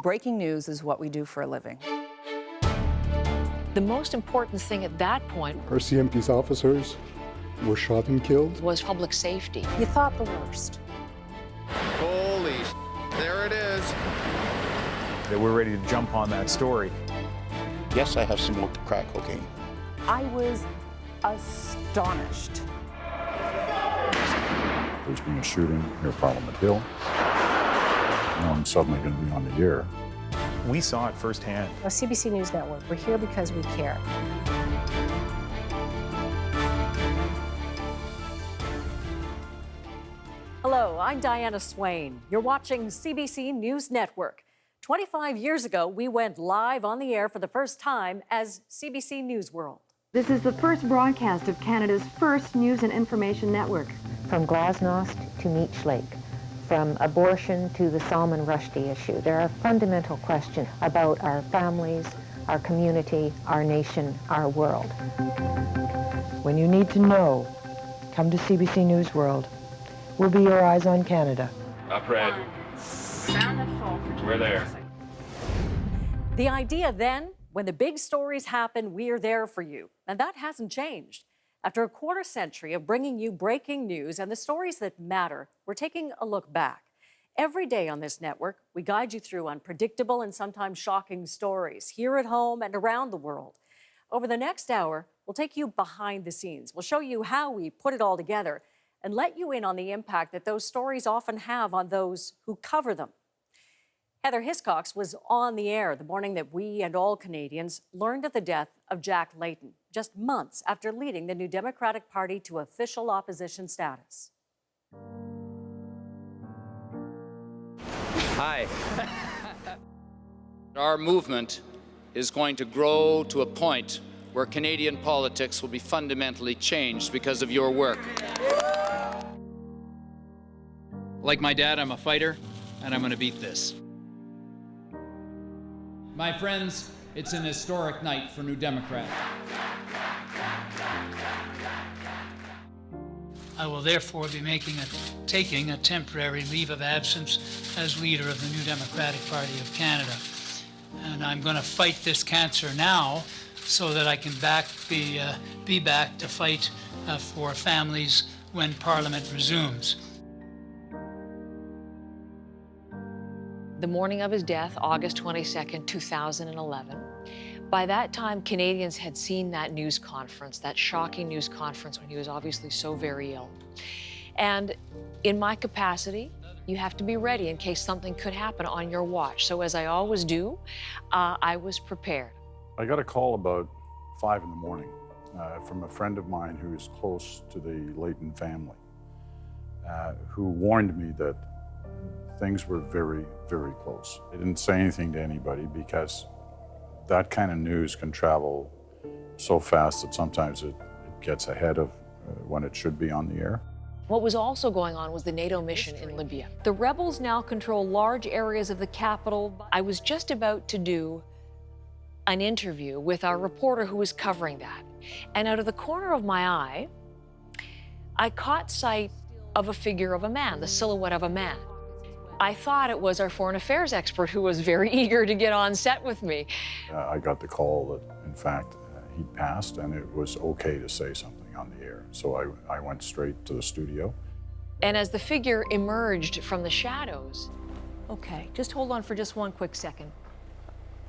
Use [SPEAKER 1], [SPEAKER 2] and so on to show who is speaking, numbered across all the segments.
[SPEAKER 1] Breaking news is what we do for a living.
[SPEAKER 2] The most important thing at that point
[SPEAKER 3] RCMP's officers were shot and killed.
[SPEAKER 2] was public safety.
[SPEAKER 1] You thought the worst.
[SPEAKER 4] Holy, there it is.
[SPEAKER 5] That we're ready to jump on that story.
[SPEAKER 6] Yes, I have smoked crack cocaine.
[SPEAKER 1] I was astonished.
[SPEAKER 7] There's been a shooting near Parliament Hill. Now I'm suddenly going to be on the air.
[SPEAKER 5] We saw it firsthand.
[SPEAKER 1] CBC News Network, we're here because we care.
[SPEAKER 8] Hello, I'm Diana Swain. You're watching CBC News Network. 25 years ago, we went live on the air for the first time as CBC News World.
[SPEAKER 9] This is the first broadcast of Canada's first news and information network.
[SPEAKER 10] From Glasnost to Meech Lake, from abortion to the Salman Rushdie issue, there are fundamental questions about our families, our community, our nation, our world.
[SPEAKER 11] When you need to know, come to CBC News World. We'll be your eyes on Canada.
[SPEAKER 12] Up red.
[SPEAKER 8] Sound and fall for
[SPEAKER 12] We're there.
[SPEAKER 8] The idea then, when the big stories happen, we're there for you. And that hasn't changed. After a quarter century of bringing you breaking news and the stories that matter, we're taking a look back. Every day on this network, we guide you through unpredictable and sometimes shocking stories here at home and around the world. Over the next hour, we'll take you behind the scenes. We'll show you how we put it all together and let you in on the impact that those stories often have on those who cover them. Heather Hiscox was on the air the morning that we and all Canadians learned of the death of Jack Layton, just months after leading the New Democratic Party to official opposition status.
[SPEAKER 4] Hi. Our movement is going to grow to a point where Canadian politics will be fundamentally changed because of your work.
[SPEAKER 13] Like my dad, I'm a fighter, and I'm going to beat this. My friends, it's an historic night for New Democrat.
[SPEAKER 14] I will therefore be taking a temporary leave of absence as leader of the New Democratic Party of Canada. And I'm going to fight this cancer now so that I can be back to fight for families when Parliament resumes.
[SPEAKER 2] The morning of his death, August 22nd, 2011. By that time, Canadians had seen that news conference, that shocking news conference when he was obviously so very ill. And in my capacity, you have to be ready in case something could happen on your watch. So as I always do, I was prepared.
[SPEAKER 7] I got a call about 5 in the morning from a friend of mine who is close to the Layton family, who warned me that things were very, very close. They didn't say anything to anybody because that kind of news can travel so fast that sometimes it gets ahead of when it should be on the air.
[SPEAKER 2] What was also going on was the NATO mission in Libya. The rebels now control large areas of the capital. I was just about to do an interview with our reporter who was covering that. And out of the corner of my eye, I caught sight of a figure of a man, the silhouette of a man. I thought it was our foreign affairs expert who was very eager to get on set with me.
[SPEAKER 7] I got the call that, in fact, he'd passed and it was okay to say something on the air. So I went straight to the studio.
[SPEAKER 2] And as the figure emerged from the shadows, okay, just hold on for just one quick second.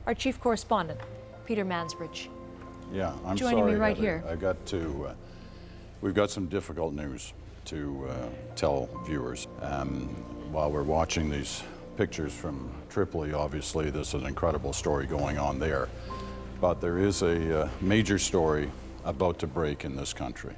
[SPEAKER 2] Our chief correspondent, Peter Mansbridge.
[SPEAKER 7] Yeah, I'm
[SPEAKER 2] joining
[SPEAKER 7] sorry,
[SPEAKER 2] me right
[SPEAKER 7] Heather.
[SPEAKER 2] here.
[SPEAKER 7] I got to, we've got some difficult news to tell viewers. While we're watching these pictures from Tripoli, obviously there's an incredible story going on there. But there is a major story about to break in this country.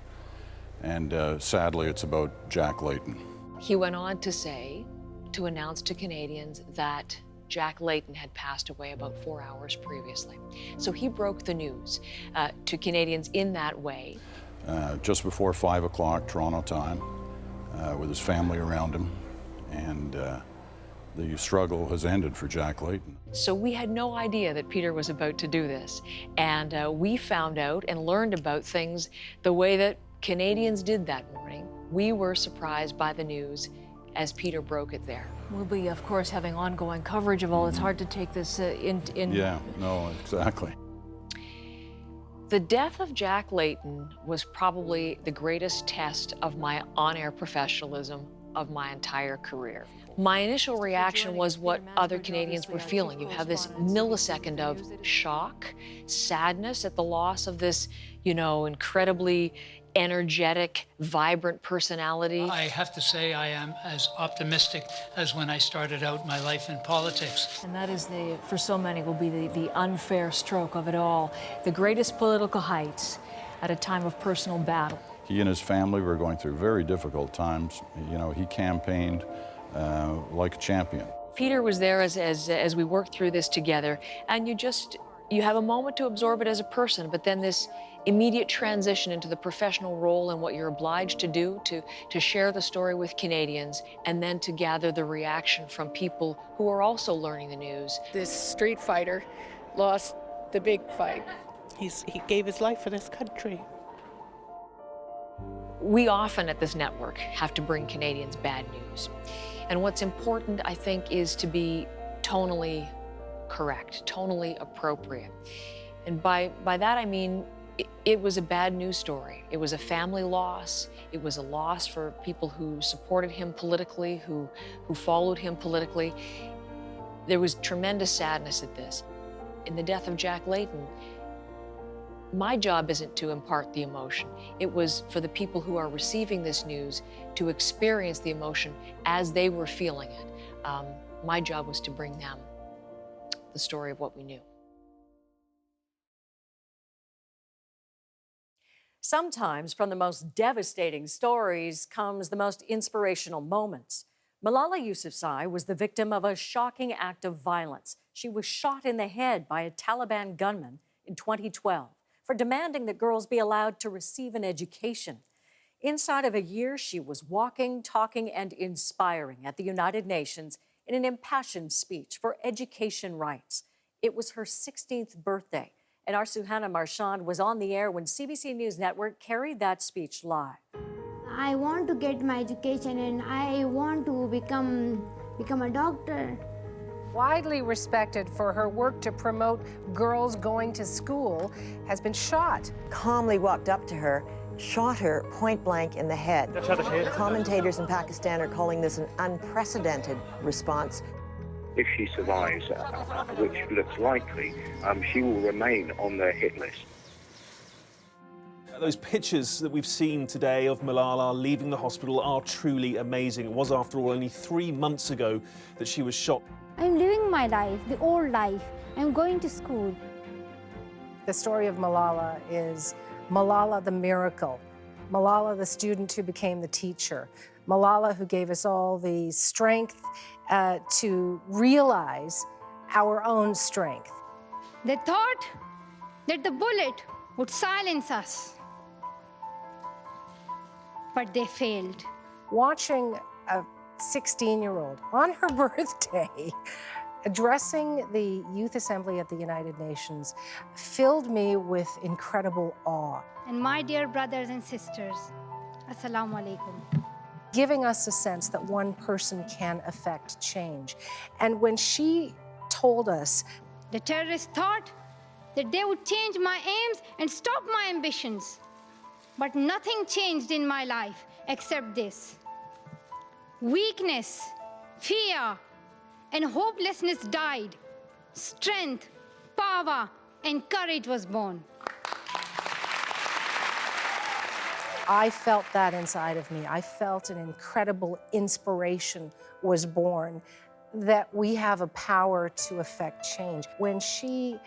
[SPEAKER 7] And sadly, it's about Jack Layton.
[SPEAKER 2] He went on to say, to announce to Canadians that Jack Layton had passed away about 4 hours previously. So he broke the news to Canadians in that way.
[SPEAKER 7] Just before 5 o'clock Toronto time, with his family around him. And the struggle has ended for Jack Layton.
[SPEAKER 2] So we had no idea that Peter was about to do this. And we found out and learned about things the way that Canadians did that morning. We were surprised by the news. as Peter broke it there. We'll be, of course, having ongoing coverage of all. It's hard to take this in.
[SPEAKER 7] Yeah, no, exactly.
[SPEAKER 2] The death of Jack Layton was probably the greatest test of my on-air professionalism of my entire career. My initial reaction was what other Canadians were feeling. You have this millisecond of shock, sadness at the loss of this, you know, incredibly energetic, vibrant personality.
[SPEAKER 14] I have to say I am as optimistic as when I started out my life in politics.
[SPEAKER 2] And that is, for so many, will be the unfair stroke of it all. The greatest political heights at a time of personal battle.
[SPEAKER 7] He and his family were going through very difficult times. You know, he campaigned like a champion.
[SPEAKER 2] Peter was there as we worked through this together, and you have a moment to absorb it as a person, but then this immediate transition into the professional role and what you're obliged to do to share the story with Canadians, and then to gather the reaction from people who are also learning the news.
[SPEAKER 12] This street fighter lost the big fight. He gave his life for this country.
[SPEAKER 2] We often at this network have to bring Canadians bad news. And what's important, I think, is to be tonally correct, tonally appropriate. And by that I mean, it was a bad news story. It was a family loss. It was a loss for people who supported him politically, who followed him politically. There was tremendous sadness at this. In the death of Jack Layton, my job isn't to impart the emotion. It was for the people who are receiving this news to experience the emotion as they were feeling it. My job was to bring them the story of what we knew.
[SPEAKER 8] Sometimes from the most devastating stories comes the most inspirational moments. Malala Yousafzai was the victim of a shocking act of violence. She was shot in the head by a Taliban gunman in 2012 for demanding that girls be allowed to receive an education. Inside of a year, she was walking, talking, and inspiring at the United Nations in an impassioned speech for education rights. It was her 16th birthday, and our Suhana Meharchand was on the air when CBC News Network carried that speech live.
[SPEAKER 15] I want to get my education and I want to become a doctor.
[SPEAKER 1] Widely respected for her work to promote girls going to school, has been shot.
[SPEAKER 16] Calmly walked up to her, shot her point blank in the head. Commentators in Pakistan are calling this an unprecedented response.
[SPEAKER 17] If she survives, which looks likely, she will remain on the hit list.
[SPEAKER 18] Those pictures that we've seen today of Malala leaving the hospital are truly amazing. It was, after all, only 3 months ago that she was shot.
[SPEAKER 15] I'm living my life, the old life. I'm going to school.
[SPEAKER 1] The story of Malala is Malala the miracle, Malala the student who became the teacher, Malala who gave us all the strength to realize our own strength.
[SPEAKER 15] They thought that the bullet would silence us, but they failed.
[SPEAKER 1] Watching a 16-year-old on her birthday addressing the Youth Assembly at the United Nations filled me with incredible awe.
[SPEAKER 15] And my dear brothers and sisters, Assalamu alaikum.
[SPEAKER 1] Giving us a sense that one person can affect change. And when she told us,
[SPEAKER 15] the terrorists thought that they would change my aims and stop my ambitions. But nothing changed in my life except this. Weakness, fear, and hopelessness died. Strength, power, and courage was born.
[SPEAKER 1] I felt that inside of me. I felt an incredible inspiration was born, that we have a power to affect change. When she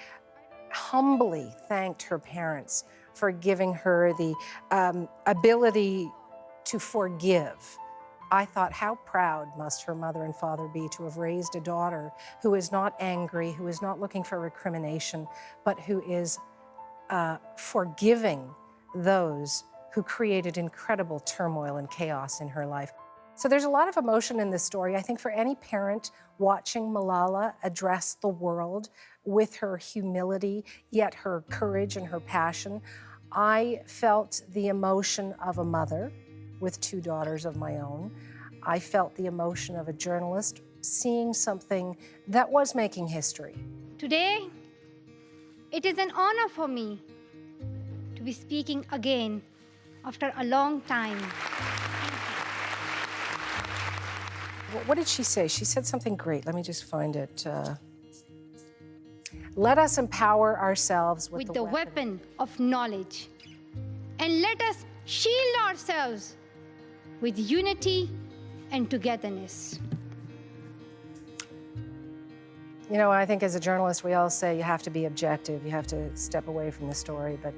[SPEAKER 1] humbly thanked her parents for giving her the ability to forgive, I thought, how proud must her mother and father be to have raised a daughter who is not angry, who is not looking for recrimination, but who is forgiving those who created incredible turmoil and chaos in her life. So there's a lot of emotion in this story. I think for any parent watching Malala address the world with her humility, yet her courage and her passion, I felt the emotion of a mother with 2 daughters of my own. I felt the emotion of a journalist seeing something that was making history.
[SPEAKER 15] Today, it is an honor for me to be speaking again after a long time.
[SPEAKER 1] What did she say? She said something great. Let me just find it. Let us empower ourselves with
[SPEAKER 15] the weapon of knowledge, and let us shield ourselves with unity and togetherness.
[SPEAKER 1] You know, I think as a journalist, we all say you have to be objective. You have to step away from the story, but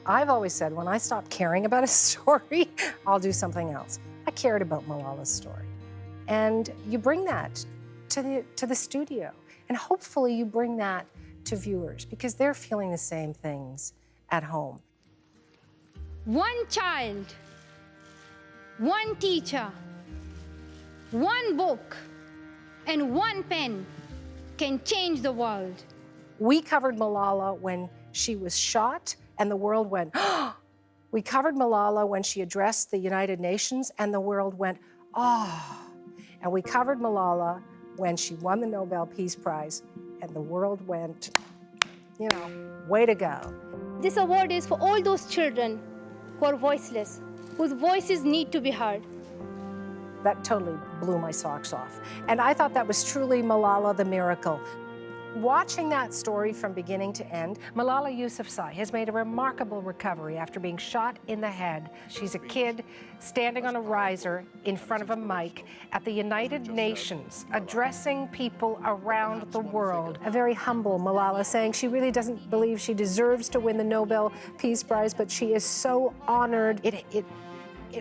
[SPEAKER 1] I've always said when I stop caring about a story, I'll do something else. I cared about Malala's story. And you bring that to the studio, and hopefully you bring that to viewers because they're feeling the same things at home.
[SPEAKER 15] One child, one teacher, one book, and one pen can change the world.
[SPEAKER 1] We covered Malala when she was shot, and the world went, oh. We covered Malala when she addressed the United Nations, and the world went, oh. And we covered Malala when she won the Nobel Peace Prize, and the world went, you know, way to go.
[SPEAKER 15] This award is for all those children who are voiceless, whose voices need to be heard.
[SPEAKER 1] That totally blew my socks off. And I thought that was truly Malala the miracle. Watching that story from beginning to end, Malala Yousafzai has made a remarkable recovery after being shot in the head. She's a kid standing on a riser in front of a mic at the United Nations, addressing people around the world. A very humble Malala saying she really doesn't believe she deserves to win the Nobel Peace Prize, but she is so honored. It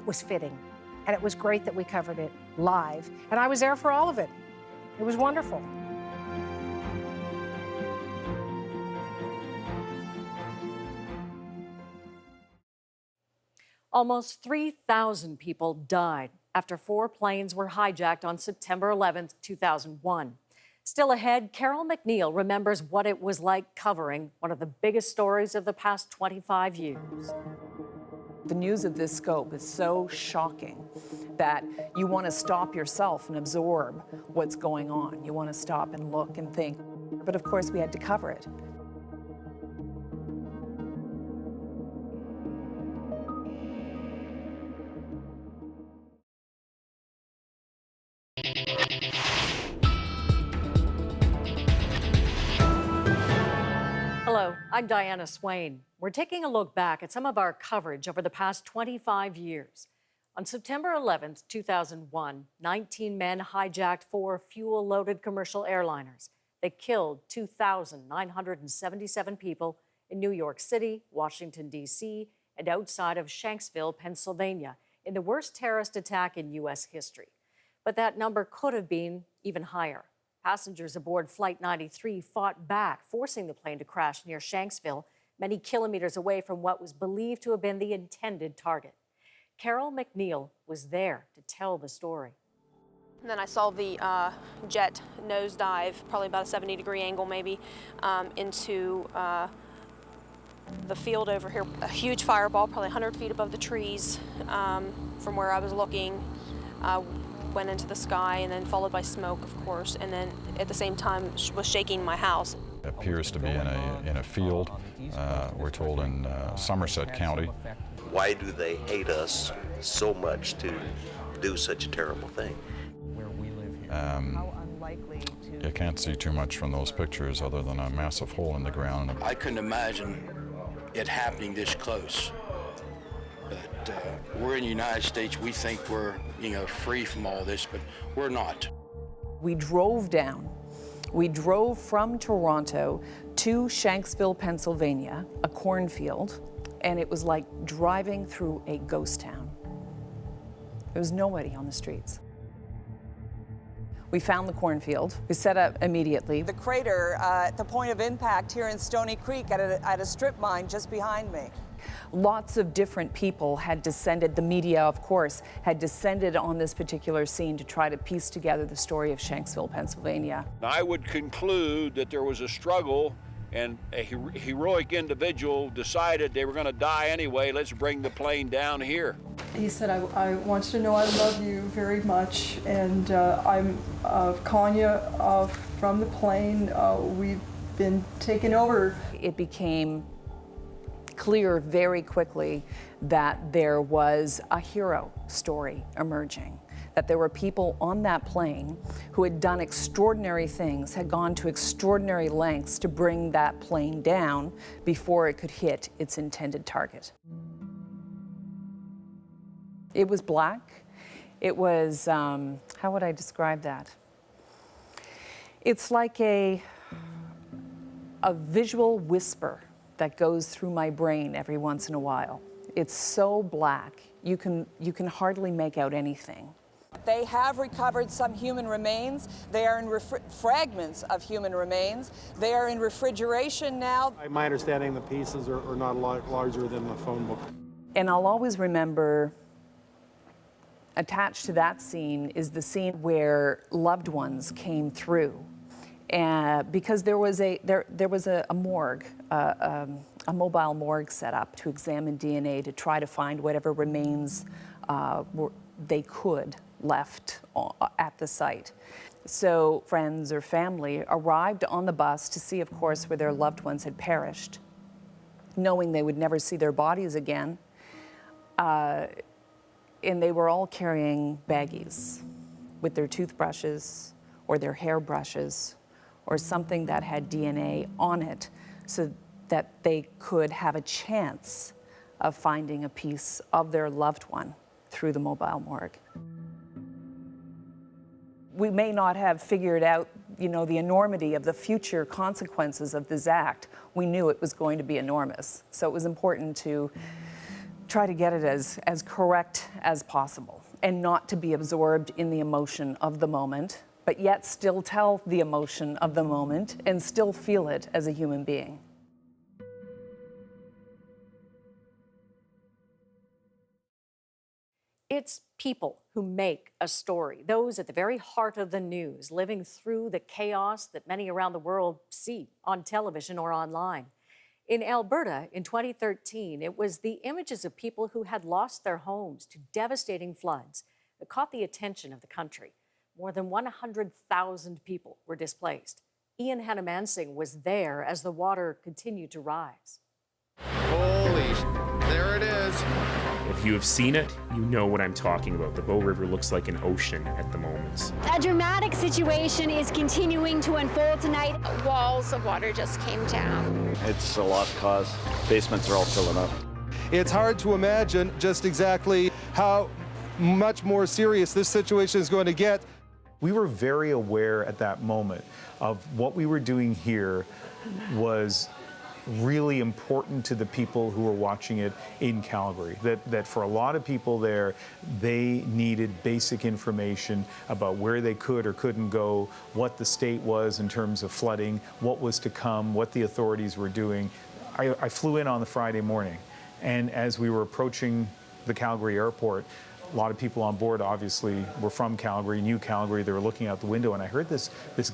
[SPEAKER 1] was fitting, and it was great that we covered it live. And I was there for all of it. It was wonderful.
[SPEAKER 8] Almost 3,000 people died after 4 planes were hijacked on September 11, 2001. Still ahead, Carole MacNeil remembers what it was like covering one of the biggest stories of the past 25 years.
[SPEAKER 19] The news of this scope is so shocking that you want to stop yourself and absorb what's going on. You want to stop and look and think. But of course, we had to cover it.
[SPEAKER 8] Hello, I'm Diana Swain. We're taking a look back at some of our coverage over the past 25 years. On September 11, 2001, 19 men hijacked 4 fuel-loaded commercial airliners. They killed 2,977 people in New York City, Washington, D.C., and outside of Shanksville, Pennsylvania, in the worst terrorist attack in U.S. history. But that number could have been even higher. Passengers aboard Flight 93 fought back, forcing the plane to crash near Shanksville, many kilometers away from what was believed to have been the intended target. Carole MacNeil was there to tell the story.
[SPEAKER 20] And then I saw the jet nosedive, probably about a 70-degree angle maybe, into the field over here. A huge fireball, probably 100 feet above the trees from where I was looking. Went into the sky, and then followed by smoke, of course, and then at the same time was shaking my house.
[SPEAKER 21] It appears to be in a field, we're told in Somerset County.
[SPEAKER 22] Why do they hate us so much to do such a terrible thing?
[SPEAKER 21] You can't see too much from those pictures other than a massive hole in the ground.
[SPEAKER 23] I couldn't imagine it happening this close. But we're in the United States. We think we're, free from all this, but we're not.
[SPEAKER 19] We drove down. We drove from Toronto to Shanksville, Pennsylvania, a cornfield, and it was like driving through a ghost town. There was nobody on the streets. We found the cornfield. We set up immediately.
[SPEAKER 24] The crater at the point of impact here in Stony Creek at a strip mine just behind me.
[SPEAKER 19] Lots of different people had descended, the media, of course, had descended on this particular scene to try to piece together the story of Shanksville, Pennsylvania.
[SPEAKER 25] I would conclude that there was a struggle
[SPEAKER 3] and a heroic individual decided they were going to die anyway. Let's bring the plane down here.
[SPEAKER 5] He said, I want you to know I love you very much, and I'm calling you from the plane. We've been taken over.
[SPEAKER 19] It became clear very quickly that there was a hero story emerging, that there were people on that plane who had done extraordinary things, had gone to extraordinary lengths to bring that plane down before it could hit its intended target. It was black. It was, how would I describe that? It's like a visual whisper that goes through my brain every once in a while. It's so black, you can hardly make out anything.
[SPEAKER 24] They have recovered some human remains. They are in fragments of human remains. They are in refrigeration now.
[SPEAKER 6] My understanding, the pieces are not a lot larger than the phone book.
[SPEAKER 19] And I'll always remember, attached to that scene is the scene where loved ones came through. Because there was a morgue, a mobile morgue set up to examine DNA to try to find whatever remains they could left at the site. So friends or family arrived on the bus to see, of course, where their loved ones had perished, knowing they would never see their bodies again. And they were all carrying baggies with their toothbrushes or their hairbrushes or something that had DNA on it so that they could have a chance of finding a piece of their loved one through the mobile morgue. We may not have figured out, the enormity of the future consequences of this act. We knew it was going to be enormous. So it was important to try to get it as correct as possible and not to be absorbed in the emotion of the moment, but yet still tell the emotion of the moment and still feel it as a human being.
[SPEAKER 8] It's people who make a story, those at the very heart of the news, living through the chaos that many around the world see on television or online. In Alberta in 2013, it was the images of people who had lost their homes to devastating floods that caught the attention of the country. More than 100,000 people were displaced. Ian Hanomansing was there as the water continued to rise.
[SPEAKER 9] Holy, there it is. If you have seen it, you know what I'm talking about. The Bow River looks like an ocean at the moment.
[SPEAKER 25] A dramatic situation is continuing to unfold tonight.
[SPEAKER 26] Walls of water just came down.
[SPEAKER 27] It's a lost cause. Basements are all filling up.
[SPEAKER 28] It's hard to imagine just exactly how much more serious this situation is going to get.
[SPEAKER 29] We were very aware at that moment of what we were doing here was really important to the people who were watching it in Calgary. That for a lot of people there, they needed basic information about where they could or couldn't go, what the state was in terms of flooding, what was to come, what the authorities were doing. I flew in on the Friday morning, and as we were approaching the Calgary airport, a lot of people on board obviously were from Calgary, knew Calgary, they were looking out the window, and I heard this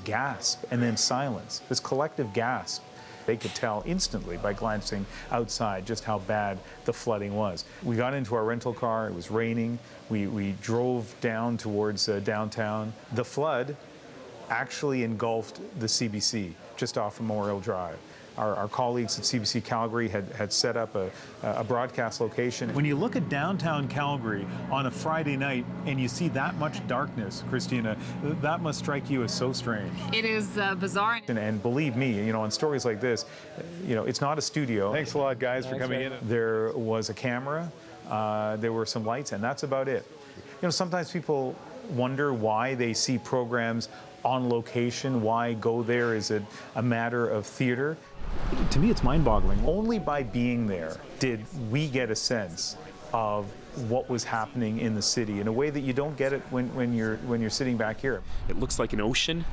[SPEAKER 29] gasp and then silence, this collective gasp. They could tell instantly by glancing outside just how bad the flooding was. We got into our rental car, it was raining, we drove down towards downtown. The flood actually engulfed the CBC just off Memorial Drive. Our colleagues at CBC Calgary had set up a broadcast location. When you look at downtown Calgary on a Friday night and you see that much darkness, Christina, that must strike you as so strange.
[SPEAKER 30] It is bizarre.
[SPEAKER 29] And believe me, on stories like this, it's not a studio. Thanks a lot, guys, for coming in. There was a camera, there were some lights, and that's about it. Sometimes people wonder why they see programs on location, why go there? Is it a matter of theater? To me, it's mind-boggling. Only by being there did we get a sense of what was happening in the city in a way that you don't get it when you're sitting back here.
[SPEAKER 9] It looks like an ocean,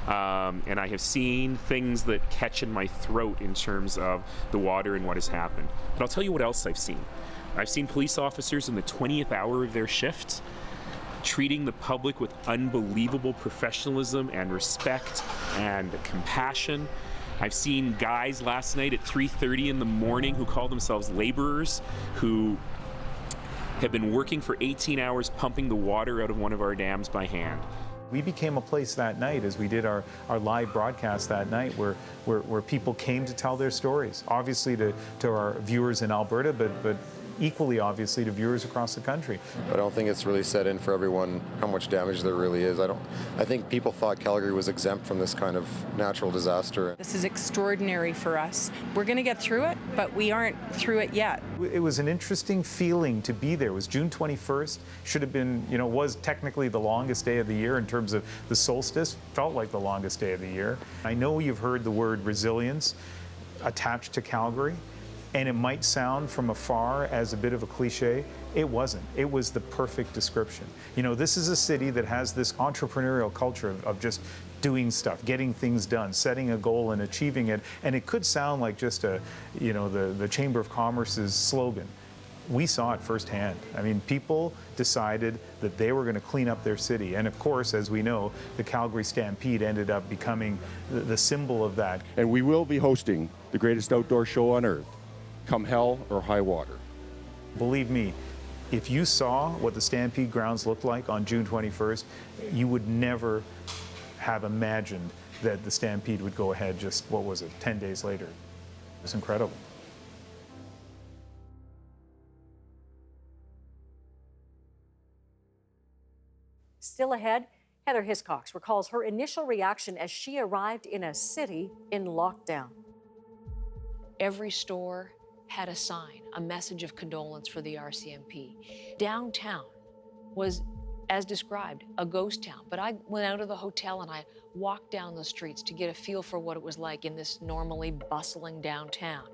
[SPEAKER 9] and I have seen things that catch in my throat in terms of the water and what has happened. But I'll tell you what else I've seen. I've seen police officers in the 20th hour of their shift treating the public with unbelievable professionalism and respect and compassion. I've seen guys last night at 3:30 in the morning who call themselves laborers, who have been working for 18 hours pumping the water out of one of our dams by hand.
[SPEAKER 29] We became a place that night, as we did our live broadcast that night, where people came to tell their stories. Obviously to our viewers in Alberta, but equally obviously to viewers across the country.
[SPEAKER 2] I don't think it's really set in for everyone how much damage there really is. I think people thought Calgary was exempt from this kind of natural disaster.
[SPEAKER 4] This is extraordinary for us. We're going to get through it, but we aren't through it yet.
[SPEAKER 29] It was an interesting feeling to be there. It was June 21st, should have been, was technically the longest day of the year in terms of the solstice, felt like the longest day of the year. I know you've heard the word resilience attached to Calgary. And it might sound from afar as a bit of a cliche. It wasn't. It was the perfect description. This is a city that has this entrepreneurial culture of just doing stuff, getting things done, setting a goal and achieving it. And it could sound like just the Chamber of Commerce's slogan. We saw it firsthand. I mean, people decided that they were going to clean up their city. And of course, as we know, the Calgary Stampede ended up becoming the symbol of that.
[SPEAKER 7] And we will be hosting the greatest outdoor show on earth, come hell or high water.
[SPEAKER 29] Believe me, if you saw what the Stampede grounds looked like on June 21st, you would never have imagined that the Stampede would go ahead just, 10 days later. It was incredible.
[SPEAKER 8] Still ahead, Heather Hiscox recalls her initial reaction as she arrived in a city in lockdown.
[SPEAKER 10] Every store had a sign, a message of condolence for the RCMP. Downtown was, as described, a ghost town. But I went out of the hotel and I walked down the streets to get a feel for what it was like in this normally bustling downtown.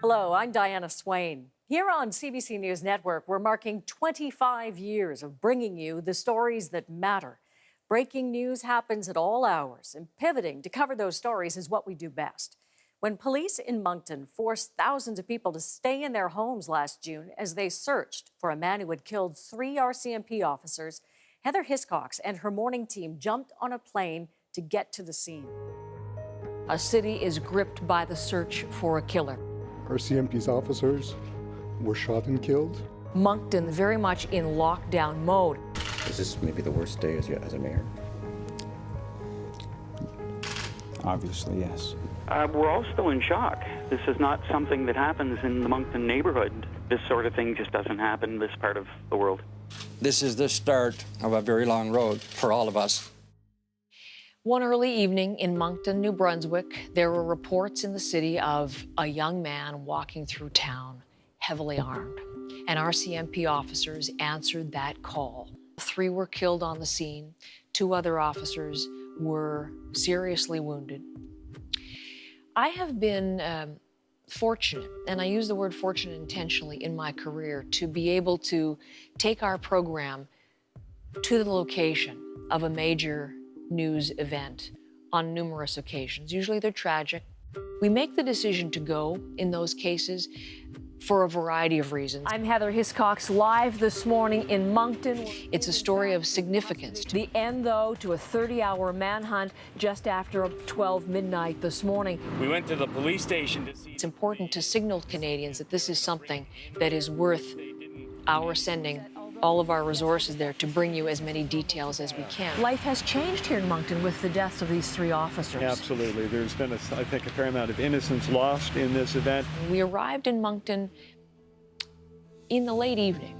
[SPEAKER 8] Hello, I'm Diana Swain. Here on CBC News Network, we're marking 25 years of bringing you the stories that matter. Breaking news happens at all hours, and pivoting to cover those stories is what we do best. When police in Moncton forced thousands of people to stay in their homes last June as they searched for a man who had killed 3 RCMP officers, Heather Hiscox and her morning team jumped on a plane to get to the scene.
[SPEAKER 10] A city is gripped by the search for a killer.
[SPEAKER 11] RCMP's officers were shot and killed.
[SPEAKER 10] Moncton very much in lockdown mode.
[SPEAKER 27] Is this maybe the worst day as a mayor?
[SPEAKER 12] Obviously, yes.
[SPEAKER 13] We're all still in shock. This is not something that happens in the Moncton neighborhood. This sort of thing just doesn't happen in this part of the world.
[SPEAKER 14] This is the start of a very long road for all of us.
[SPEAKER 10] One early evening in Moncton, New Brunswick, there were reports in the city of a young man walking through town, heavily armed. And RCMP officers answered that call. 3 were killed on the scene. 2 other officers were seriously wounded. I have been fortunate, and I use the word fortunate intentionally in my career, to be able to take our program to the location of a major news event on numerous occasions. Usually they're tragic. We make the decision to go in those cases for a variety of reasons.
[SPEAKER 8] I'm Heather Hiscox, live this morning in Moncton.
[SPEAKER 10] It's a story of significance.
[SPEAKER 8] The end, though, to a 30-hour manhunt just after 12 midnight this morning.
[SPEAKER 12] We went to the police station to see.
[SPEAKER 10] It's important to signal Canadians that this is something that is worth our sending all of our resources there to bring you as many details as we can.
[SPEAKER 8] Life has changed here in Moncton with the deaths of these 3 officers.
[SPEAKER 6] Absolutely. There's been, I think, a fair amount of innocence lost in this event.
[SPEAKER 10] We arrived in Moncton in the late evening.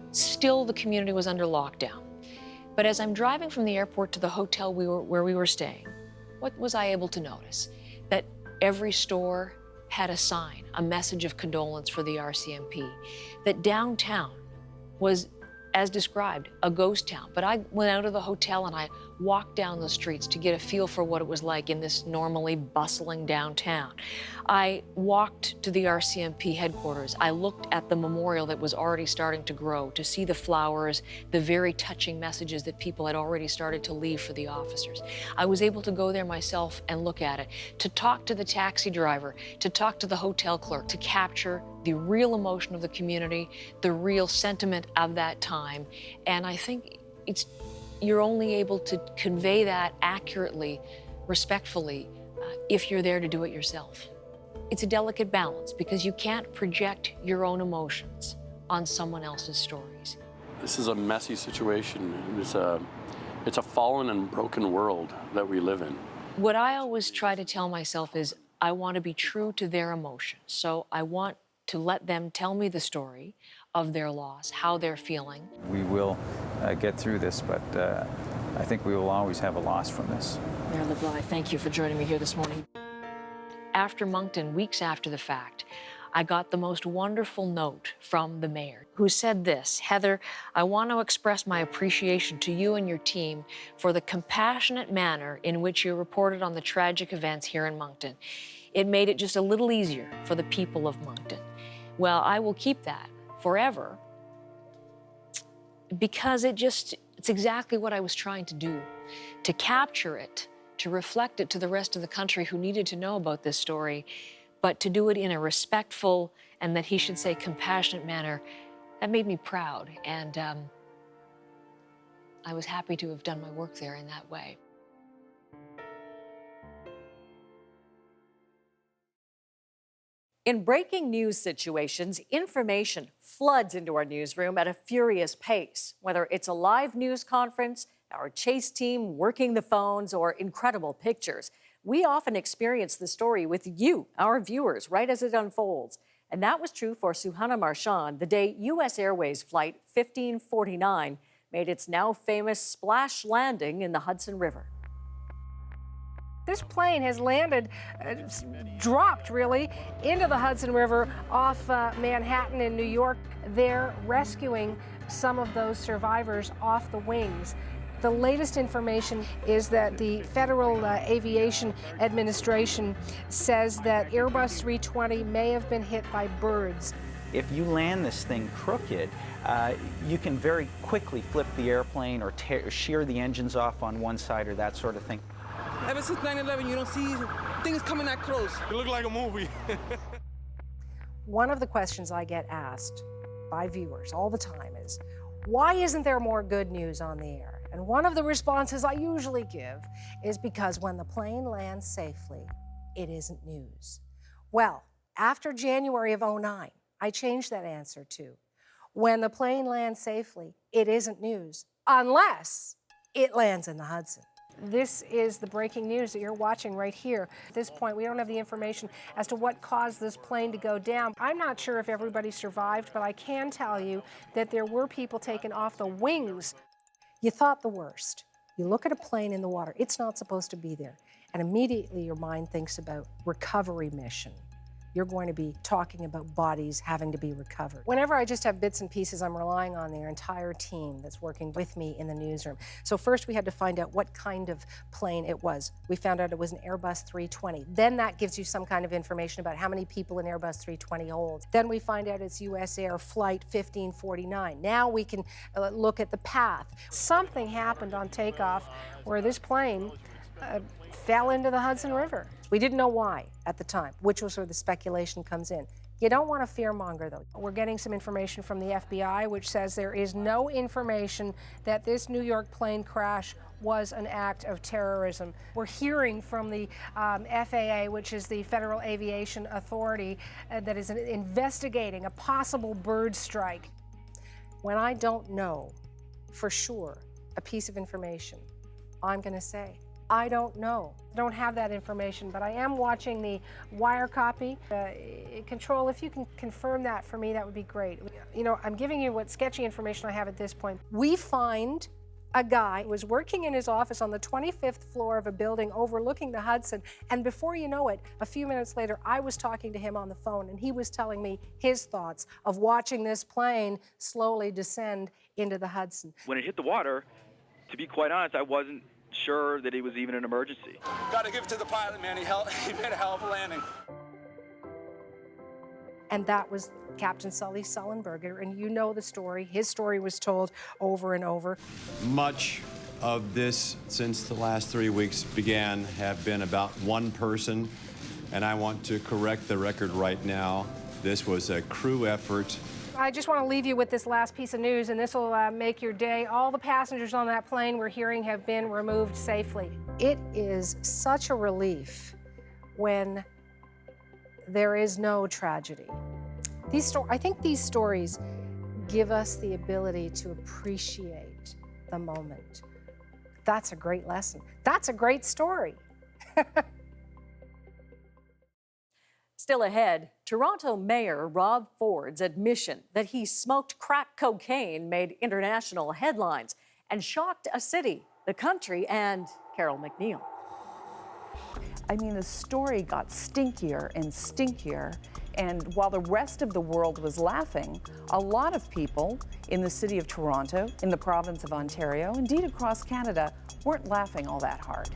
[SPEAKER 10] Still, the community was under lockdown. But as I'm driving from the airport to the hotel where we were staying, what was I able to notice? That every store had a sign, a message of condolence for the RCMP. That downtown was, as described, a ghost town. But I went out of the hotel and I walk down the streets to get a feel for what it was like in this normally bustling downtown. I walked to the RCMP headquarters. I looked at the memorial that was already starting to grow, to see the flowers, the very touching messages that people had already started to leave for the officers. I was able to go there myself and look at it, to talk to the taxi driver, to talk to the hotel clerk, to capture the real emotion of the community, the real sentiment of that time. And I think you're only able to convey that accurately, respectfully, if you're there to do it yourself. It's a delicate balance because you can't project your own emotions on someone else's stories.
[SPEAKER 1] This is a messy situation. It's a fallen and broken world that we live in.
[SPEAKER 10] What I always try to tell myself is I want to be true to their emotions. So I want to let them tell me the story of their loss, how they're feeling.
[SPEAKER 12] We will get through this, but I think we will always have a loss from this.
[SPEAKER 10] Mayor LeBlanc, thank you for joining me here this morning. After Moncton, weeks after the fact, I got the most wonderful note from the mayor, who said this: Heather, I want to express my appreciation to you and your team for the compassionate manner in which you reported on the tragic events here in Moncton. It made it just a little easier for the people of Moncton. Well, I will keep that forever because it's exactly what I was trying to do, to capture it, to reflect it to the rest of the country who needed to know about this story, but to do it in a respectful and that he should say compassionate manner. That made me proud, and I was happy to have done my work there in that way.
[SPEAKER 8] In breaking news situations, information floods into our newsroom at a furious pace, whether it's a live news conference, our chase team working the phones, or incredible pictures. We often experience the story with you, our viewers, right as it unfolds. And that was true for Suhana Meharchand the day U.S. Airways Flight 1549 made its now famous splash landing in the Hudson River.
[SPEAKER 15] This plane has landed, dropped really, into the Hudson River off Manhattan in New York. They're rescuing some of those survivors off the wings. The latest information is that the Federal Aviation Administration says that Airbus 320 may have been hit by birds.
[SPEAKER 16] If you land this thing crooked, you can very quickly flip the airplane or shear the engines off on one side or that sort of thing.
[SPEAKER 17] Ever since 9/11, you don't see things coming that close.
[SPEAKER 6] It looked like a movie.
[SPEAKER 15] One of the questions I get asked by viewers all the time is, why isn't there more good news on the air? And one of the responses I usually give is because when the plane lands safely, it isn't news. Well, after January of 2009, I changed that answer to, when the plane lands safely, it isn't news, unless it lands in the Hudson. This is the breaking news that you're watching right here. At this point, we don't have the information as to what caused this plane to go down. I'm not sure if everybody survived, but I can tell you that there were people taken off the wings. You thought the worst. You look at a plane in the water, it's not supposed to be there. And immediately your mind thinks about recovery mission. You're going to be talking about bodies having to be recovered. Whenever I just have bits and pieces, I'm relying on their entire team that's working with me in the newsroom. So first we had to find out what kind of plane it was. We found out it was an Airbus 320. Then that gives you some kind of information about how many people an Airbus 320 holds. Then we find out it's US Air Flight 1549. Now we can look at the path. Something happened on takeoff where this plane fell into the Hudson River. We didn't know why at the time, which was where the speculation comes in. You don't want to fearmonger, though. We're getting some information from the FBI, which says there is no information that this New York plane crash was an act of terrorism. We're hearing from the FAA, which is the Federal Aviation Authority, that is investigating a possible bird strike. When I don't know for sure a piece of information, I'm going to say, I don't know. I don't have that information, but I am watching the wire copy. Control, if you can confirm that for me, that would be great. You know, I'm giving you what sketchy information I have at this point. We find a guy who was working in his office on the 25th floor of a building overlooking the Hudson, and before you know it, a few minutes later, I was talking to him on the phone, and he was telling me his thoughts of watching this plane slowly descend into the Hudson.
[SPEAKER 18] When it hit the water, to be quite honest, I wasn't
[SPEAKER 3] sure that it was even an emergency.
[SPEAKER 5] Got to give it to the pilot, man. He made a hell of a landing.
[SPEAKER 15] And that was Captain Sully Sullenberger, and you know the story. His story was told over and over.
[SPEAKER 18] Much of this, since the last 3 weeks began, have been about one person, and I want to correct the record right now. This was a crew effort.
[SPEAKER 15] I just want to leave you with this last piece of news, and this will make your day. All the passengers on that plane we're hearing have been removed safely. It is such a relief when there is no tragedy. I think these stories give us the ability to appreciate the moment. That's a great lesson. That's a great story.
[SPEAKER 8] Still ahead, Toronto Mayor Rob Ford's admission that he smoked crack cocaine made international headlines and shocked a city, the country, and Carole MacNeil.
[SPEAKER 19] I mean, the story got stinkier and stinkier, and while the rest of the world was laughing, a lot of people in the city of Toronto, in the province of Ontario, indeed across Canada, weren't laughing all that hard.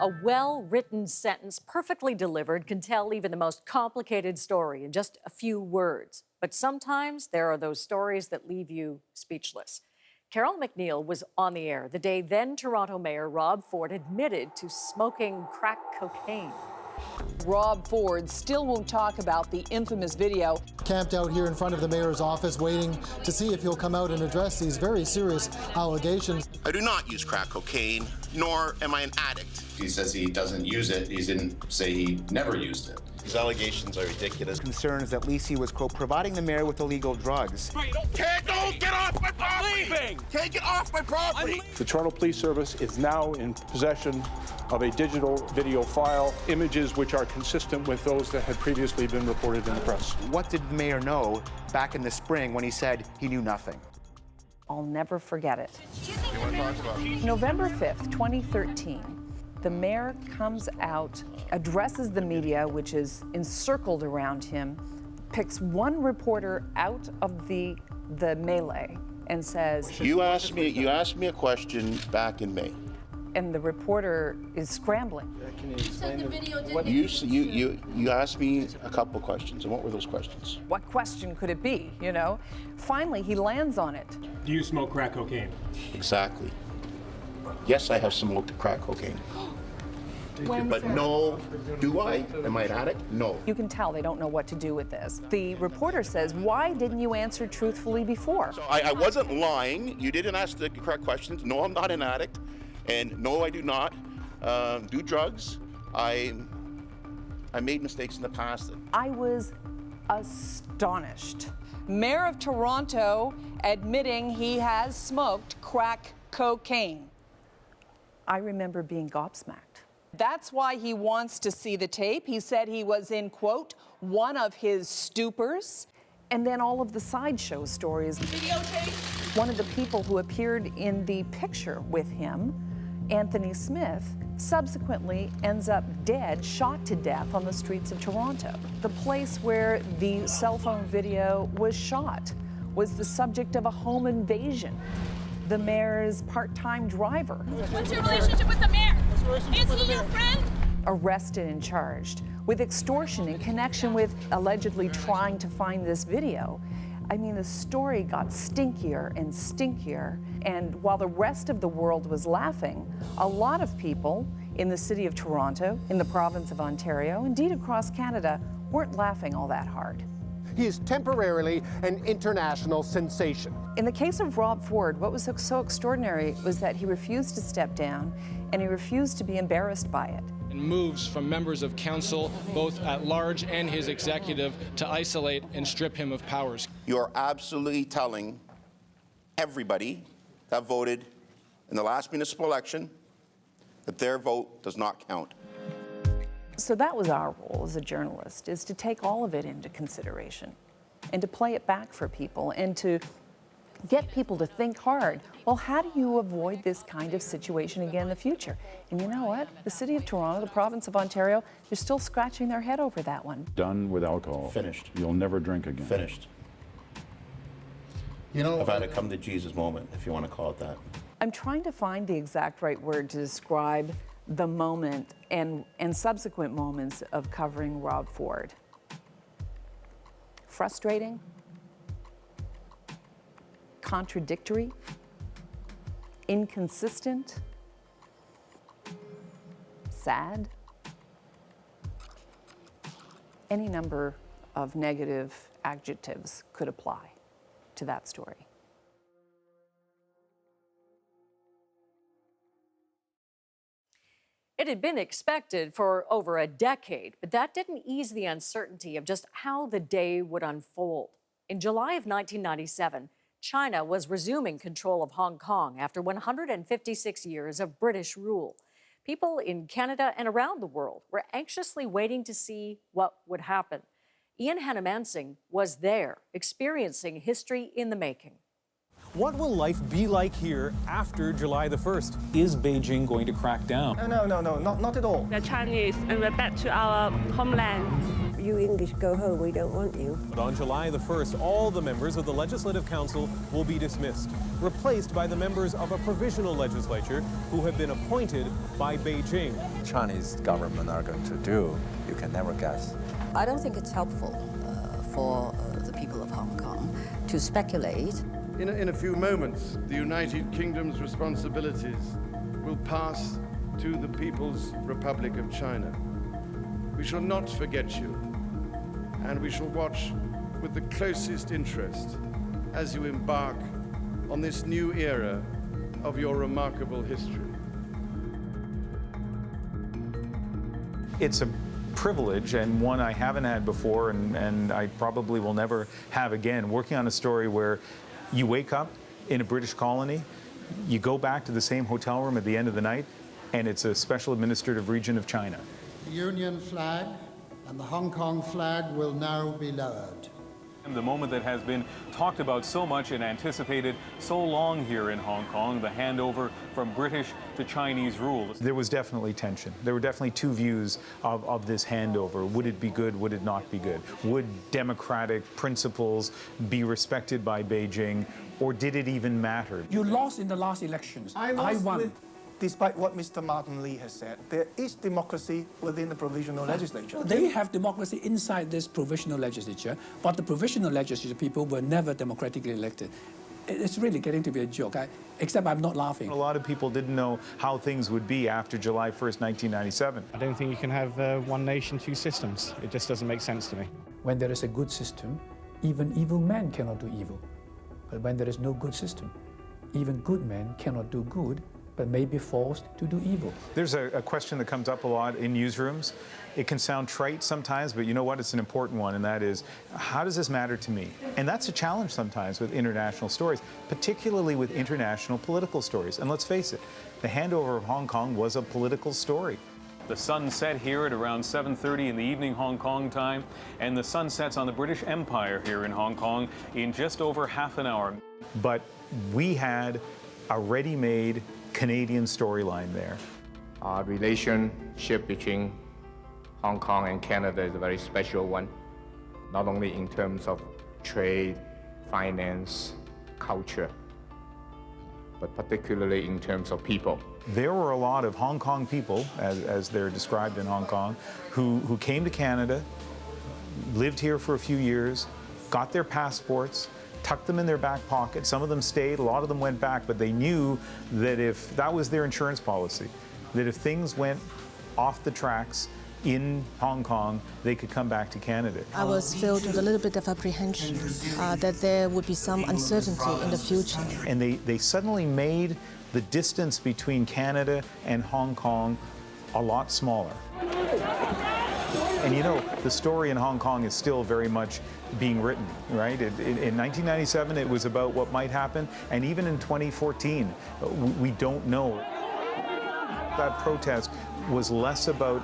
[SPEAKER 8] A well-written sentence, perfectly delivered, can tell even the most complicated story in just a few words. But sometimes there are those stories that leave you speechless. Carole MacNeil was on the air the day then Toronto Mayor Rob Ford admitted to smoking crack cocaine.
[SPEAKER 20] Rob Ford still won't talk about the infamous video.
[SPEAKER 21] Camped out here in front of the mayor's office waiting to see if he'll come out and address these very serious allegations.
[SPEAKER 22] I do not use crack cocaine, nor am I an addict.
[SPEAKER 27] He says he doesn't use it. He didn't say he never used it. These allegations are ridiculous.
[SPEAKER 23] Concern is that Lisi was, quote, providing the mayor with illegal drugs.
[SPEAKER 5] Don't get off my property! I'm leaving! Can't get off my property!
[SPEAKER 7] The Toronto Police Service is now in possession of a digital video file, images which are consistent with those that had previously been reported in the press.
[SPEAKER 23] What did the mayor know back in the spring when he said he knew nothing?
[SPEAKER 19] I'll never forget it.
[SPEAKER 22] You want to talk about it?
[SPEAKER 19] November 5th, 2013, the mayor comes out, addresses the media, which is encircled around him, picks one reporter out of the melee and says,
[SPEAKER 22] You asked me a question back in May.
[SPEAKER 19] and the reporter is scrambling.
[SPEAKER 22] Can you explain the video? You asked me a couple questions, and what were those questions?
[SPEAKER 19] What question could it be, you know? Finally, he lands on it.
[SPEAKER 24] Do you smoke crack cocaine?
[SPEAKER 22] Exactly. Yes, I have smoked crack cocaine. But no, do I? Am I an addict? No.
[SPEAKER 19] You can tell they don't know what to do with this. The reporter says, why didn't you answer truthfully before?
[SPEAKER 22] So I wasn't lying. You didn't ask the correct questions. No, I'm not an addict. And no, I do not do drugs. I made mistakes in the past.
[SPEAKER 19] I was astonished.
[SPEAKER 20] Mayor of Toronto admitting he has smoked crack cocaine.
[SPEAKER 19] I remember being gobsmacked.
[SPEAKER 20] That's why he wants to see the tape. He said he was in, quote, one of his stupors.
[SPEAKER 19] And then all of the sideshow stories.
[SPEAKER 20] Videotape.
[SPEAKER 19] One of the people who appeared in the picture with him, Anthony Smith, subsequently ends up dead, shot to death on the streets of Toronto. The place where the cell phone video was shot was the subject of a home invasion. The mayor's part-time driver.
[SPEAKER 25] What's your relationship with the mayor? Is he your friend?
[SPEAKER 19] Arrested and charged with extortion in connection with allegedly trying to find this video. I mean, the story got stinkier and stinkier, and while the rest of the world was laughing, a lot of people in the city of Toronto, in the province of Ontario, indeed across Canada, weren't laughing all that hard.
[SPEAKER 30] He is temporarily an international sensation.
[SPEAKER 19] In the case of Rob Ford, what was so extraordinary was that he refused to step down and he refused to be embarrassed by it.
[SPEAKER 24] And moves from members of council, both at large and his executive, to isolate and strip him of powers.
[SPEAKER 22] You're absolutely telling everybody that voted in the last municipal election that their vote does not count.
[SPEAKER 19] So that was our role as a journalist, is to take all of it into consideration and to play it back for people and to get people to think hard. Well, how do you avoid this kind of situation again in the future? And you know what? The City of Toronto, the province of Ontario, they're still scratching their head over that one.
[SPEAKER 1] Done with alcohol.
[SPEAKER 27] Finished.
[SPEAKER 1] You'll never drink again.
[SPEAKER 27] Finished.
[SPEAKER 21] You know,
[SPEAKER 27] I've had a come to Jesus moment, if you want to call it that.
[SPEAKER 19] I'm trying to find the exact right word to describe the moment and subsequent moments of covering Rob Ford. Frustrating? Contradictory? Inconsistent? Sad? Any number of negative adjectives could apply to that story.
[SPEAKER 8] It had been expected for over a decade, but that didn't ease the uncertainty of just how the day would unfold. In July of 1997, China was resuming control of Hong Kong after 156 years of British rule. People in Canada and around the world were anxiously waiting to see what would happen. Ian Hanomansing was there, experiencing history in the making.
[SPEAKER 2] What will life be like here after July the 1st? Is Beijing going to crack down?
[SPEAKER 4] No, not at all.
[SPEAKER 9] We're Chinese and we're back to our homeland.
[SPEAKER 11] You English go home, we don't want you.
[SPEAKER 2] But on July the 1st, all the members of the Legislative Council will be dismissed, replaced by the members of a provisional legislature who have been appointed by Beijing.
[SPEAKER 13] Chinese government are going to do, you can never guess.
[SPEAKER 14] I don't think it's helpful for the people of Hong Kong to speculate.
[SPEAKER 26] In a few moments, the United Kingdom's responsibilities will pass to the People's Republic of China. We shall not forget you, and we shall watch with the closest interest as you embark on this new era of your remarkable history.
[SPEAKER 7] It's a privilege, and one I haven't had before, and I probably will never have again, working on a story where you wake up in a British colony, you go back to the same hotel room at the end of the night, and it's a special administrative region of China.
[SPEAKER 21] The Union flag and the Hong Kong flag will now be lowered.
[SPEAKER 2] The moment that has been talked about so much and anticipated so long here in Hong Kong, the handover from British to Chinese rule.
[SPEAKER 7] There was definitely tension. There were definitely two views of this handover. Would it be good? Would it not be good? Would democratic principles be respected by Beijing, or did it even matter?
[SPEAKER 28] You lost in the last elections. I won.
[SPEAKER 4] Despite what Mr. Martin Lee has said, there is democracy within the provisional legislature.
[SPEAKER 28] They have democracy inside this provisional legislature, but the provisional legislature people were never democratically elected. It's really getting to be a joke, except I'm not laughing.
[SPEAKER 7] A lot of people didn't know how things would be after July 1st, 1997.
[SPEAKER 6] I don't think you can have one nation, two systems. It just doesn't make sense to me.
[SPEAKER 28] When there is a good system, even evil men cannot do evil. But when there is no good system, even good men cannot do good, but may be forced to do evil.
[SPEAKER 7] There's a question that comes up a lot in newsrooms. It can sound trite sometimes, but you know what? It's an important one, and that is, how does this matter to me? And that's a challenge sometimes with international stories, particularly with international political stories. And let's face it, the handover of Hong Kong was a political story.
[SPEAKER 2] The sun set here at around 7:30 in the evening Hong Kong time, and the sun sets on the British Empire here in Hong Kong in just over half an hour.
[SPEAKER 7] But we had a ready-made Canadian storyline there.
[SPEAKER 29] Our relationship between Hong Kong and Canada is a very special one, not only in terms of trade, finance, culture, but particularly in terms of people.
[SPEAKER 7] There were a lot of Hong Kong people, as they're described in Hong Kong, who came to Canada, lived here for a few years, got their passports, tucked them in their back pocket. Some of them stayed, a lot of them went back, but they knew that if that was their insurance policy, that if things went off the tracks in Hong Kong, they could come back to Canada.
[SPEAKER 31] I was filled with a little bit of apprehension that there would be some uncertainty in the future.
[SPEAKER 7] And they suddenly made the distance between Canada and Hong Kong a lot smaller. And you know, the story in Hong Kong is still very much being written, right? In 1997, it was about what might happen, and even in 2014, we don't know. That protest was less about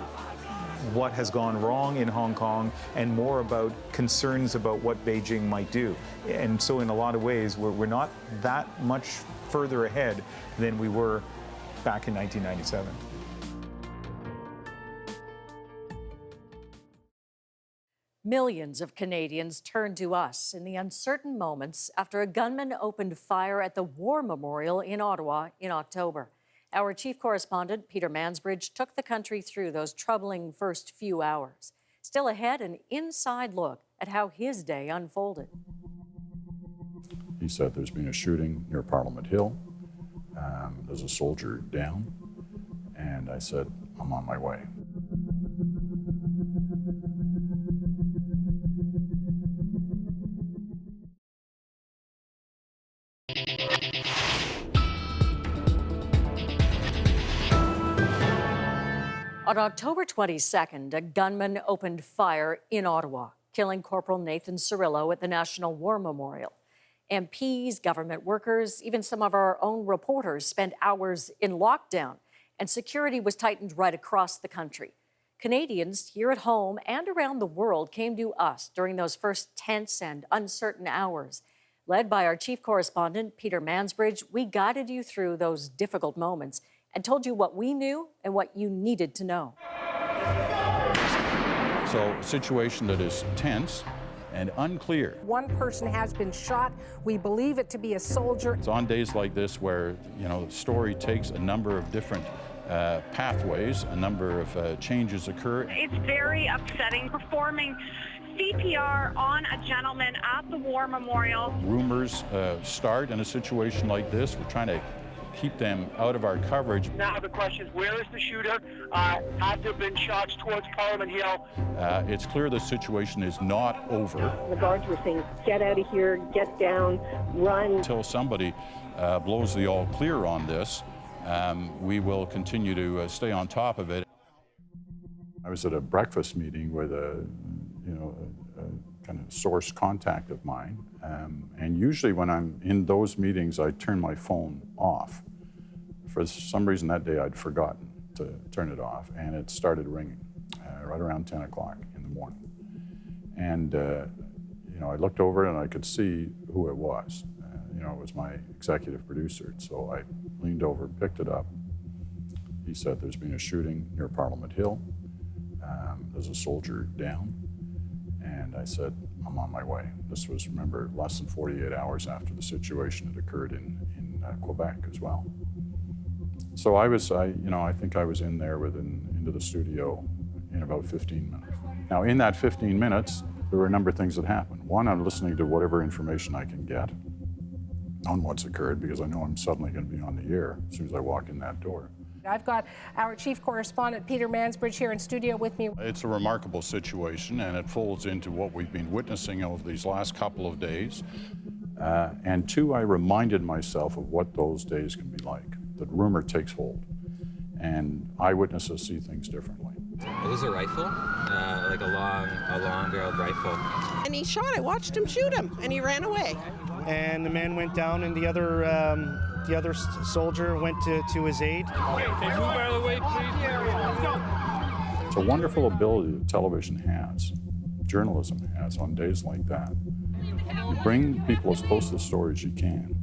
[SPEAKER 7] what has gone wrong in Hong Kong and more about concerns about what Beijing might do. And so in a lot of ways, we're not that much further ahead than we were back in 1997.
[SPEAKER 8] Millions of Canadians turned to us in the uncertain moments after a gunman opened fire at the War Memorial in Ottawa in October. Our chief correspondent, Peter Mansbridge, took the country through those troubling first few hours. Still ahead, an inside look at how his day unfolded.
[SPEAKER 1] He said there's been a shooting near Parliament Hill. There's a soldier down. And I said, I'm on my way.
[SPEAKER 8] On October 22nd, a gunman opened fire in Ottawa, killing Corporal Nathan Cirillo at the National War Memorial. MPs, government workers, even some of our own reporters spent hours in lockdown, and security was tightened right across the country. Canadians here at home and around the world came to us during those first tense and uncertain hours. Led by our chief correspondent, Peter Mansbridge, we guided you through those difficult moments and told you what we knew and what you needed to know.
[SPEAKER 1] So, a situation that is tense and unclear.
[SPEAKER 3] One person has been shot. We believe it to be a soldier.
[SPEAKER 1] It's on days like this where, the story takes a number of different pathways, a number of changes occur.
[SPEAKER 9] It's very upsetting. Performing CPR on a gentleman at the War Memorial.
[SPEAKER 1] Rumors start in a situation like this. We're trying to keep them out of our coverage.
[SPEAKER 5] Now the question is, where is the shooter? Have there been shots towards Parliament Hill?
[SPEAKER 1] It's clear the situation is not over.
[SPEAKER 3] The guards were saying, get out of here, get down, run.
[SPEAKER 1] Until somebody blows the all clear on this, we will continue to stay on top of it. I was at a breakfast meeting with a kind of source contact of mine, and usually when I'm in those meetings, I turn my phone off. For some reason that day I'd forgotten to turn it off, and it started ringing right around 10 o'clock in the morning. And I looked over and I could see who it was. It was my executive producer, so I leaned over, picked it up. He said, there's been a shooting near Parliament Hill. There's a soldier down. And I said, I'm on my way. This was, remember, less than 48 hours after the situation had occurred in Quebec as well. So I think I was in there into the studio in about 15 minutes. Now, in that 15 minutes, there were a number of things that happened. One, I'm listening to whatever information I can get on what's occurred, because I know I'm suddenly going to be on the air as soon as I walk in that door.
[SPEAKER 3] I've got our chief correspondent, Peter Mansbridge, here in studio with me.
[SPEAKER 1] It's a remarkable situation, and it folds into what we've been witnessing over these last couple of days. And two, I reminded myself of what those days can be like. That rumor takes hold, and eyewitnesses see things differently.
[SPEAKER 10] It was a rifle, like a long-barreled rifle.
[SPEAKER 12] And he shot. I watched him shoot him, and he ran away.
[SPEAKER 15] And the man went down, and the other soldier went to his aid.
[SPEAKER 5] Okay, move out of the way, please. Let's go.
[SPEAKER 1] It's a wonderful ability that television has, journalism has, on days like that. You bring people as close to the story as you can.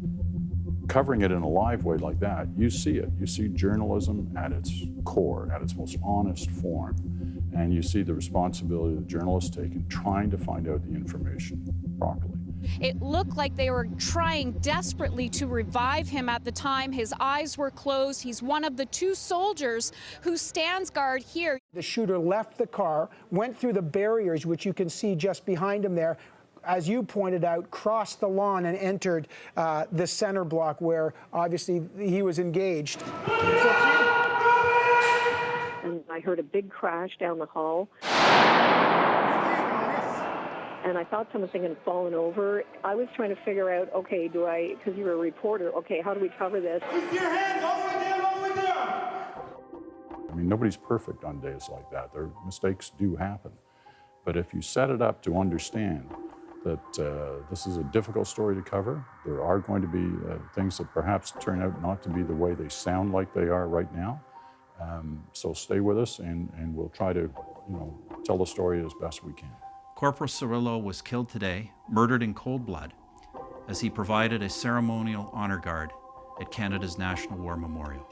[SPEAKER 1] Covering it in a live way like that, you see it. You see journalism at its core, at its most honest form. And you see the responsibility the journalists take in trying to find out the information properly.
[SPEAKER 16] It looked like they were trying desperately to revive him at the time. His eyes were closed. He's one of the two soldiers who stands guard here.
[SPEAKER 17] The shooter left the car, went through the barriers, which you can see just behind him there, as you pointed out, crossed the lawn and entered the center block where obviously he was engaged.
[SPEAKER 3] And I heard a big crash down the hall. And I thought something had fallen over. I was trying to figure out, okay, because you're a reporter, okay, how do we cover this?
[SPEAKER 5] Keep your hands all the way down, all the way down.
[SPEAKER 1] I mean, nobody's perfect on days like that. Mistakes do happen. But if you set it up to understand that this is a difficult story to cover, there are going to be things that perhaps turn out not to be the way they sound like they are right now. So stay with us, and we'll try to tell the story as best we can.
[SPEAKER 11] Corporal Cirillo was killed today, murdered in cold blood, as he provided a ceremonial honor guard at Canada's National War Memorial.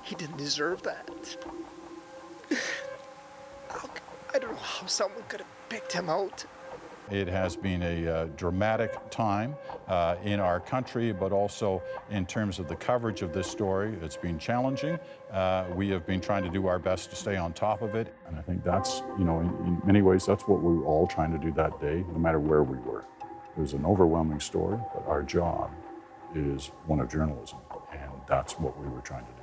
[SPEAKER 13] He didn't deserve that. I don't know how someone could have picked him out.
[SPEAKER 1] It has been a dramatic time in our country, but also in terms of the coverage of this story. It's been challenging. We have been trying to do our best to stay on top of it. And I think that's, in many ways, that's what we were all trying to do that day, no matter where we were. It was an overwhelming story, but our job is one of journalism, and that's what we were trying to do.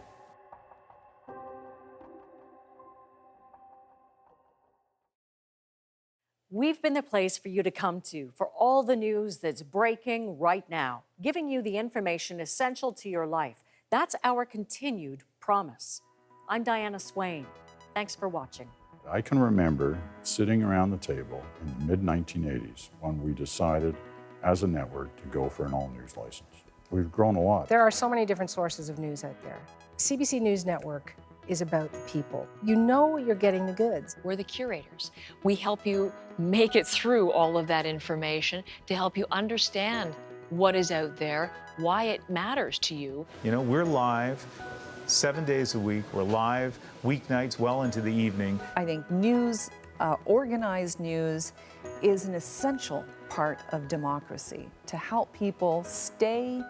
[SPEAKER 8] We've been the place for you to come to for all the news that's breaking right now, giving you the information essential to your life. That's our continued promise. I'm Diana Swain. Thanks for watching.
[SPEAKER 1] I can remember sitting around the table in the mid-1980s when we decided as a network to go for an all-news license. We've grown a lot.
[SPEAKER 18] There are so many different sources of news out there. CBC News Network is about the people. You know you're getting the goods.
[SPEAKER 19] We're the curators. We help you make it through all of that information to help you understand what is out there, why it matters to you.
[SPEAKER 7] We're live 7 days a week. We're live weeknights well into the evening.
[SPEAKER 20] I think news, organized news, is an essential part of democracy to help people stay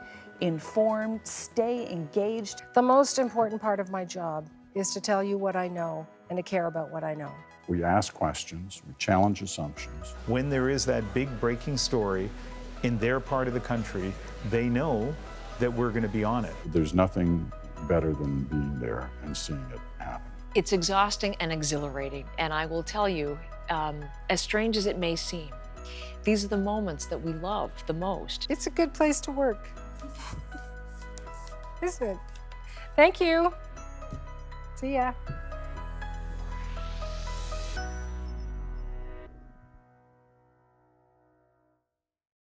[SPEAKER 20] informed, stay engaged.
[SPEAKER 18] The most important part of my job is to tell you what I know and to care about what I know.
[SPEAKER 1] We ask questions, we challenge assumptions.
[SPEAKER 7] When there is that big breaking story in their part of the country, they know that we're going to be on it.
[SPEAKER 1] There's nothing better than being there and seeing it happen.
[SPEAKER 19] It's exhausting and exhilarating, and I will tell you, as strange as it may seem, these are the moments that we love the most.
[SPEAKER 18] It's a good place to work. Isn't it? Thank you. See ya.